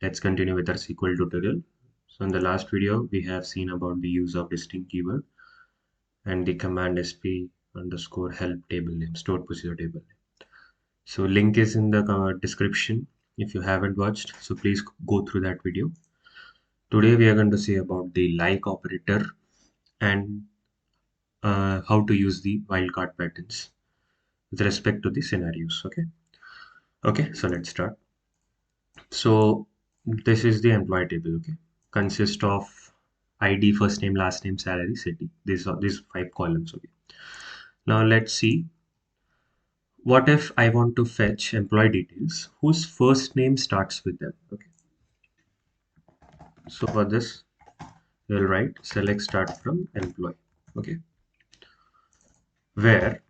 Let's continue with our SQL tutorial. So in the last video, we have seen about the use of distinct keyword and the command sp underscore help table name, stored procedure table name. So link is in the description if you haven't watched. So please go through that video. Today we are going to see about the like operator and how to use the wildcard patterns with respect to the scenarios. Okay, so let's start. So this is the employee table. Okay, consists of ID, first name, last name, salary, city. These are these 5 columns. Okay, now let's see, what if I want to fetch employee details whose first name starts with them. Okay, so for this we'll write select start from employee. Okay, where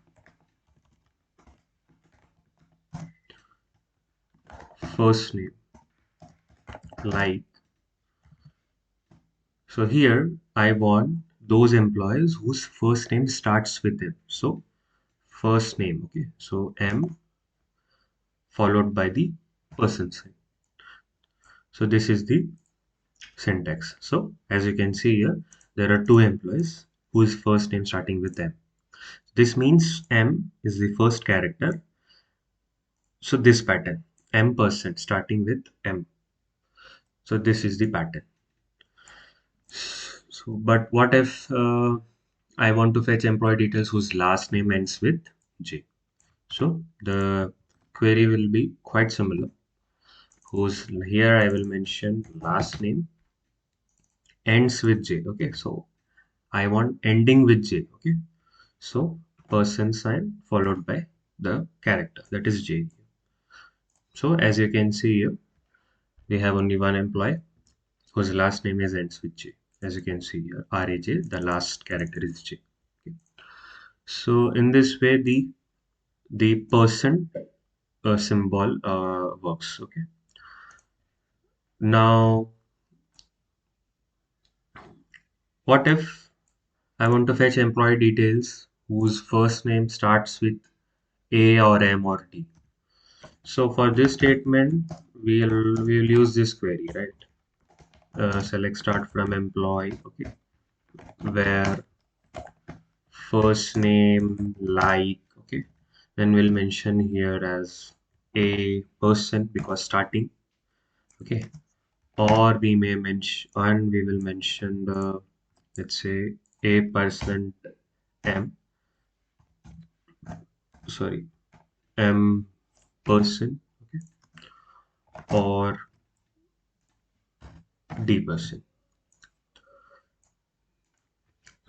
first name, like, so here I want those employees whose first name starts with them. So first name. Okay, so M followed by the person sign. So this is the syntax. So as you can see here, there are two employees whose first name starting with M. This means M is the first character. So this pattern, M person starting with M. So this is the pattern. So, but what if I want to fetch employee details whose last name ends with J? So the query will be quite similar. Whose here I will mention last name ends with J. Okay, so I want ending with J. Okay, so person sign followed by the character, that is J. So as you can see here, we have only one employee whose last name is ends with J. As you can see here, RAJ, the last character is J. Okay. So in this way, the person symbol works. Okay. Now, what if I want to fetch employee details whose first name starts with A or M or D? So for this statement, we'll use this query, right? Select start from employee. Okay, where first name, like. Okay, then we'll mention here as a person because starting. Okay, or we may mention, and we will mention the, let's say, a percent m, sorry, m person. Okay, or d person.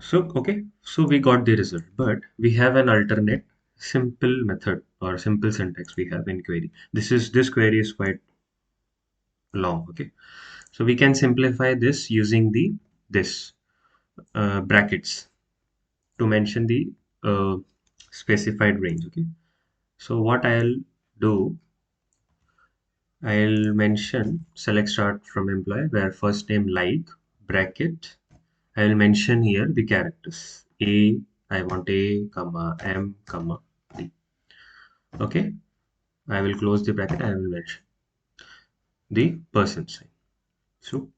So okay, so we got the result, but we have an alternate simple method or simple syntax we have in query. This query is quite long. Okay, so we can simplify this using the this brackets to mention the uh, specified range. Okay, so what I'll do, I'll mention select start from employee where first name like bracket. I will mention here the characters a. I want a comma m comma d. Okay, I will close the bracket. I will mention the person sign. So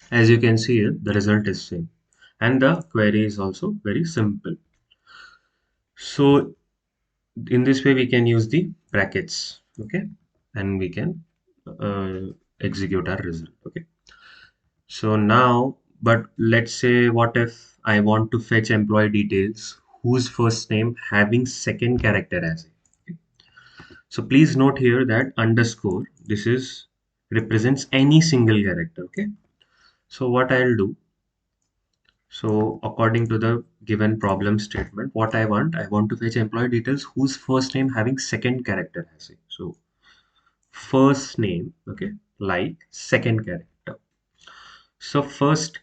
as you can see here, the result is same, and the query is also very simple. So in this way, we can use the brackets. Okay, and we can uh, execute our result. Okay. So now, but let's say, what if I want to fetch employee details whose first name having second character as a. Okay. So please note here that underscore, this is represents any single character. Okay. So what I'll do, so according to the given problem statement, what I want to fetch employee details whose first name having second character as a. So first name, okay, like second character. So first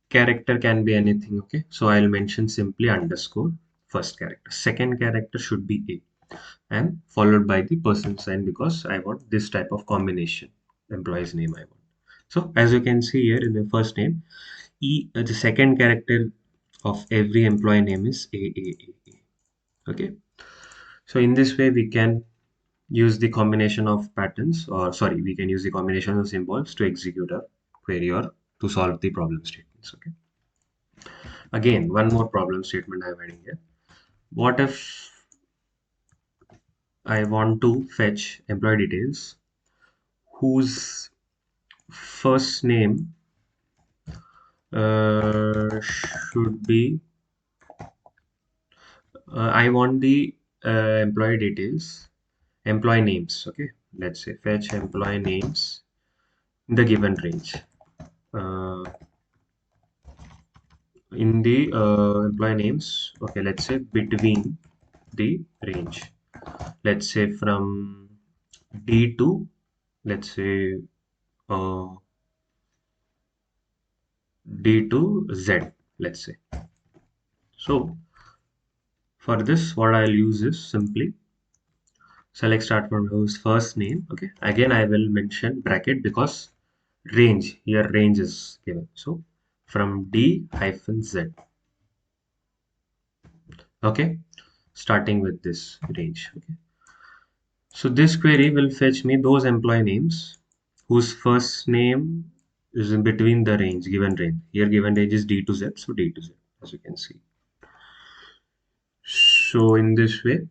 character can be anything. Okay, so I'll mention simply underscore first character. Second character should be a, and followed by the person sign because I want this type of combination employee's name I want. So as you can see here in the first name, the second character of every employee name is a. Okay, so in this way we can use the combination of patterns, or sorry, we can use the combination of symbols to execute a query or to solve the problem statements. Okay. Again, one more problem statement I'm adding here. What if I want to fetch employee details whose first name should be, I want the employee details, employee names. Okay, let's say fetch employee names in the given range. Uh, in the employee names, okay, let's say between the range. Let's say from D to, let's say uh, D to Z, let's say. So for this, what I'll use is simply select start from whose first name. Okay, again I will mention bracket because range here, range is given. So from D hyphen Z. Okay, starting with this range. Okay, so this query will fetch me those employee names whose first name is in between the range, given range. Here given range is D to Z, so D to Z, as you can see. So in this way,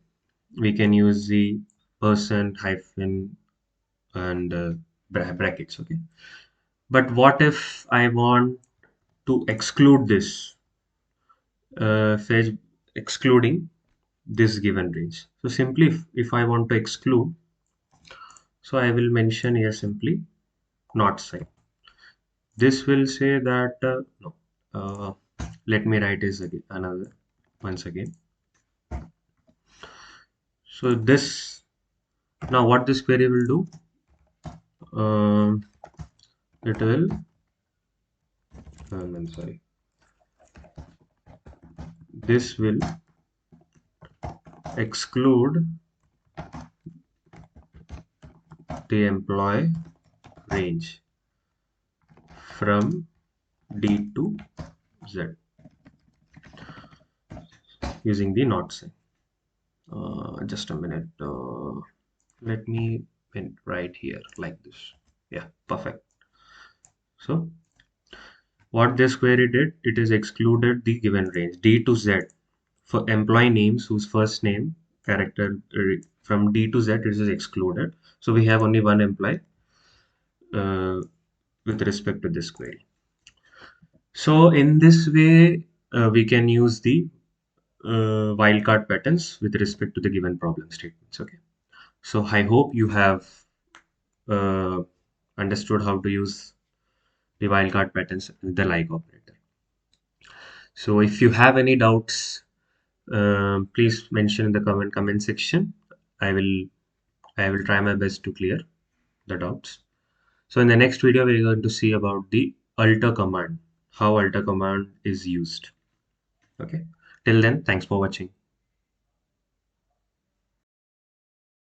we can use the percent hyphen and brackets. Okay, but what if I want to exclude this, fetch excluding this given range? So simply, if I want to exclude, so I will mention here simply not sign. This will say that no. Uh, Let me write this again, another once again. So this, now what this query will do, it will, I'm sorry, this will exclude the employee range from D to Z using the not sign. Just a minute. Let me pin right here like this. Yeah, perfect. So what this query did, it is excluded the given range D to Z for employee names whose first name character from D to Z it is excluded. So we have only one employee uh, with respect to this query. So in this way, we can use the wildcard patterns with respect to the given problem statements. Okay. So I hope you have uh, understood how to use the wildcard patterns with the like operator. So if you have any doubts, please mention in the comment section. I will I will try my best to clear the doubts. So in the next video, we're going to see about the alter command, how alter command is used. Okay. Till then, thanks for watching.